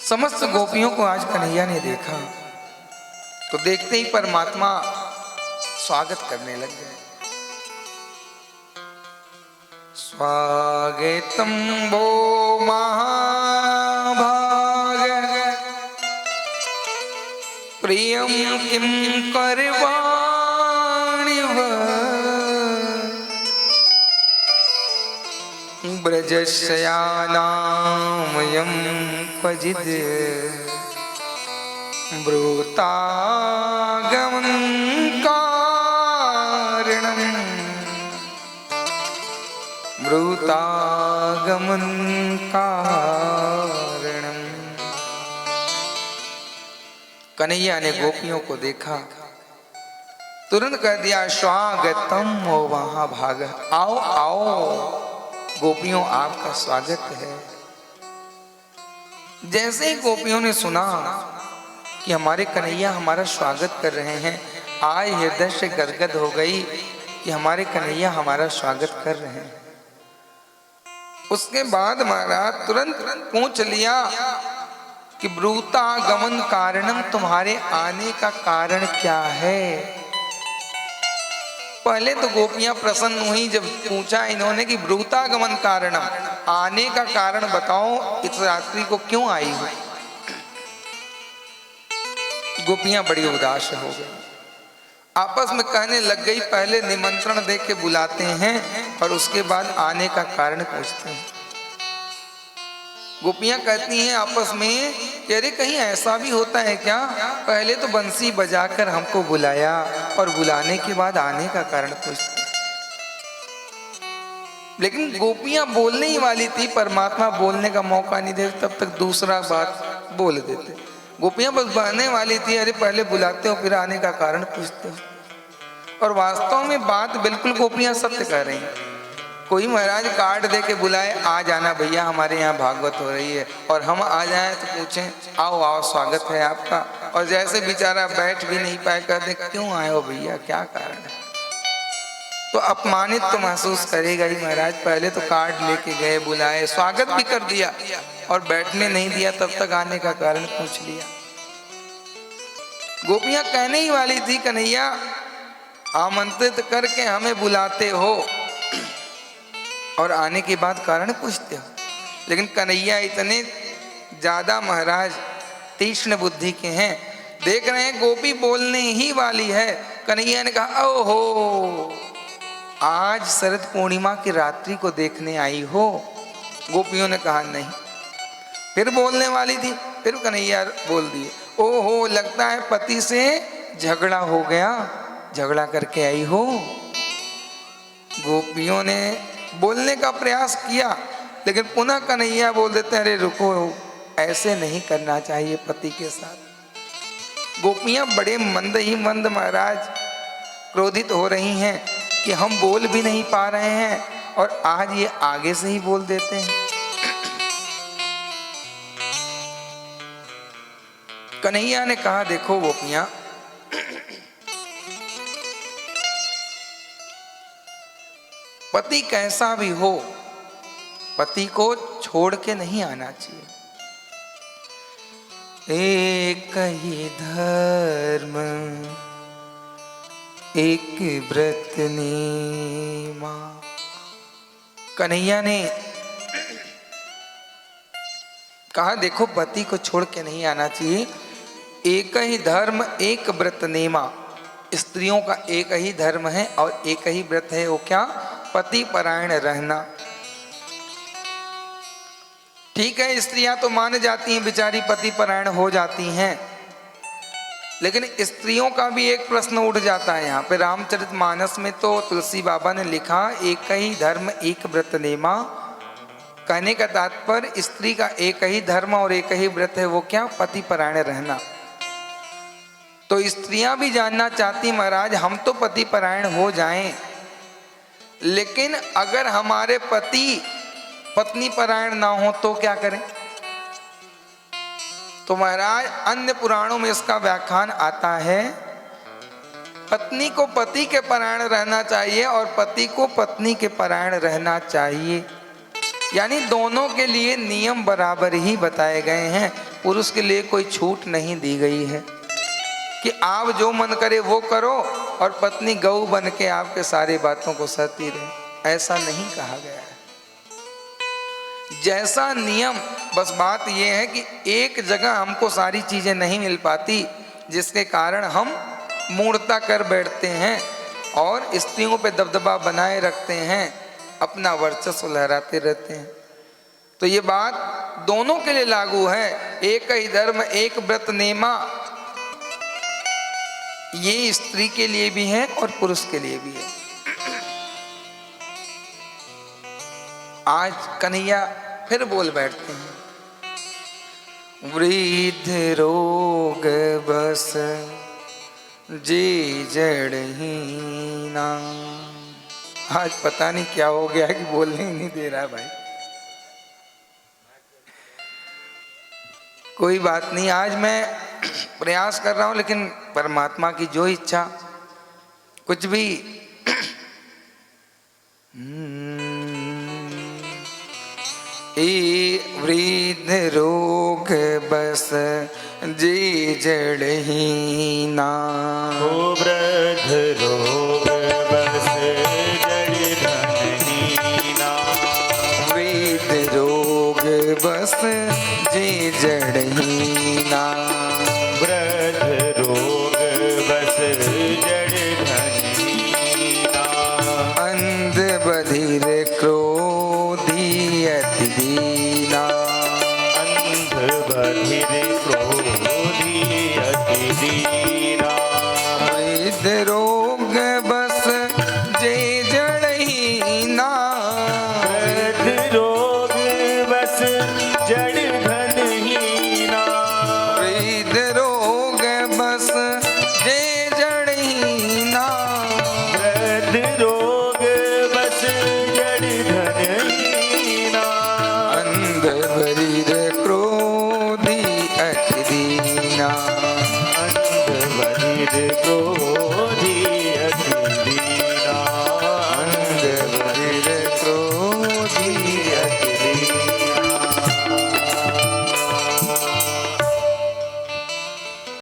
समस्त गोपियों को आज कन्हैया ने देखा तो देखते ही परमात्मा स्वागत करने लग गए। स्वागतम वो महाभाग प्रियम किम करवाणि ब्रजशयानामयं क्वचिद् ब्रूतागमन कारणम् ब्रूतागमन कारणम्। कन्हैया ने गोपियों को देखा, तुरंत कह दिया स्वागतम वो वहां भाग, आओ आओ गोपियों आपका स्वागत है। जैसे ही गोपियों ने सुना कि हमारे कन्हैया हमारा स्वागत कर रहे हैं, आज हृदय से गदगद हो गई कि हमारे कन्हैया हमारा स्वागत कर रहे हैं। उसके बाद महाराज तुरंत पूछ लिया कि ब्रूतागमन कारणम, तुम्हारे आने का कारण क्या है। पहले तो गोपियां प्रसन्न हुई जब पूछा इन्होंने कि ब्रूतागमन कारणम, आने का कारण बताओ, इस रात्रि को क्यों आई हो। गोपियां बड़ी उदास हो गई, आपस में कहने लग गई पहले निमंत्रण दे के बुलाते हैं और उसके बाद आने का कारण पूछते हैं। गोपियां कहती हैं आपस में कि अरे कहीं ऐसा भी होता है क्या, पहले तो बंसी बजाकर हमको बुलाया और बुलाने के बाद आने का कारण पूछते हैं। लेकिन गोपियां बोलने ही वाली थी, परमात्मा बोलने का मौका नहीं देते, तब तक दूसरा बात बोल देते। गोपियां बस बहने वाली थी, अरे पहले बुलाते हो फिर आने का कारण पूछते हो। और वास्तव में बात बिल्कुल गोपियां सत्य कह रही हैं। कोई महाराज कार्ड दे के बुलाए, आ जाना भैया हमारे यहाँ भागवत हो रही है, और हम आ जाएं तो पूछें आओ आओ स्वागत है आपका, और जैसे बेचारा बैठ भी नहीं पाए कहते क्यों आए हो भैया, क्या कारण है। तो अपमानित तो महसूस करेगा ही महाराज। पहले तो कार्ड लेके गए, बुलाए, स्वागत भी कर दिया और बैठने नहीं दिया, तब तक आने का कारण पूछ लिया। गोपियां कहने ही वाली थी कन्हैया आमंत्रित करके हमें बुलाते हो और आने के बाद कारण पूछते हो। लेकिन कन्हैया इतने ज्यादा महाराज तीक्ष्ण बुद्धि के हैं, देख रहे हैं गोपी बोलने ही वाली है। कन्हैया ने कहा ओहो आज शरद पूर्णिमा की रात्रि को देखने आई हो। गोपियों ने कहा नहीं। फिर बोलने वाली थी, फिर कन्हैया बोल दिए ओहो लगता है पति से झगड़ा हो गया, झगड़ा करके आई हो। गोपियों ने बोलने का प्रयास किया, लेकिन पुनः कन्हैया बोल देते हैं अरे रुको, ऐसे नहीं करना चाहिए पति के साथ। गोपियां बड़े मंद ही मंद महाराज क्रोधित हो रही हैं कि हम बोल भी नहीं पा रहे हैं और आज ये आगे से ही बोल देते हैं। कन्हैया ने कहा देखो गोपियां, पति कैसा भी हो, पति को छोड़ के नहीं आना चाहिए। एक ही धर्म एक व्रत नेमा। कन्हैया ने कहा देखो पति को छोड़ के नहीं आना चाहिए। एक ही धर्म एक व्रत नेमा, स्त्रियों का एक ही धर्म है और एक ही व्रत है, वो क्या, पति परायण रहना। ठीक है स्त्रियां तो मान जाती हैं, बेचारी पति परायण हो जाती हैं, लेकिन स्त्रियों का भी एक प्रश्न उठ जाता है। यहाँ पे रामचरितमानस में तो तुलसी बाबा ने लिखा एक ही धर्म एक व्रत नेमा। कहने का तात्पर्य स्त्री का एक ही धर्म और एक ही व्रत है, वो क्या, पति परायण रहना। तो स्त्रियां भी जानना चाहती महाराज हम तो पति परायण हो जाएं, लेकिन अगर हमारे पति पत्नी परायण ना हो तो क्या करें। तो महाराज अन्य पुराणों में इसका व्याख्यान आता है, पत्नी को पति के परायण रहना चाहिए और पति को पत्नी के परायण रहना चाहिए। यानी दोनों के लिए नियम बराबर ही बताए गए हैं। पुरुष के लिए कोई छूट नहीं दी गई है कि आप जो मन करे वो करो और पत्नी गऊ बन के आपके सारी बातों को सहती रहे, ऐसा नहीं कहा गया है। जैसा नियम, बस बात यह है कि एक जगह हमको सारी चीजें नहीं मिल पाती, जिसके कारण हम मूर्ता कर बैठते हैं और स्त्रियों पे दबदबा बनाए रखते हैं, अपना वर्चस्व लहराते रहते हैं। तो ये बात दोनों के लिए लागू है। एक ही धर्म एक व्रत नेमा, ये स्त्री के लिए भी है और पुरुष के लिए भी है। आज कन्हैया फिर बोल बैठते हैं, वृद्ध रोग बस जी जड़हीना। आज पता नहीं क्या हो गया है कि बोलने ही नहीं दे रहा भाई। कोई बात नहीं, आज मैं प्रयास कर रहा हूं, लेकिन परमात्मा की जो इच्छा, कुछ भी वृद्ध रोग बस जी जड़हीना। वृद्ध रोग बस जड़ धनहीना। वृद्ध रोग बस जी जड़हीना। वृद्ध रोग बस जड़ धनहीना। अंध बधिर क्रोधी अति दीना। अंध बधिर क्रोधी अति दीना। वृद्ध रोग बस जे जड़हीना। वृद्ध रोग बस जड़ धनहीना। वृद्ध रोग बस जे जड़हीना। वृद्ध रोग बस जड़ धनहीना। अंध बधिर क्रोधी अति दीना। अंध बधिर क्रोधी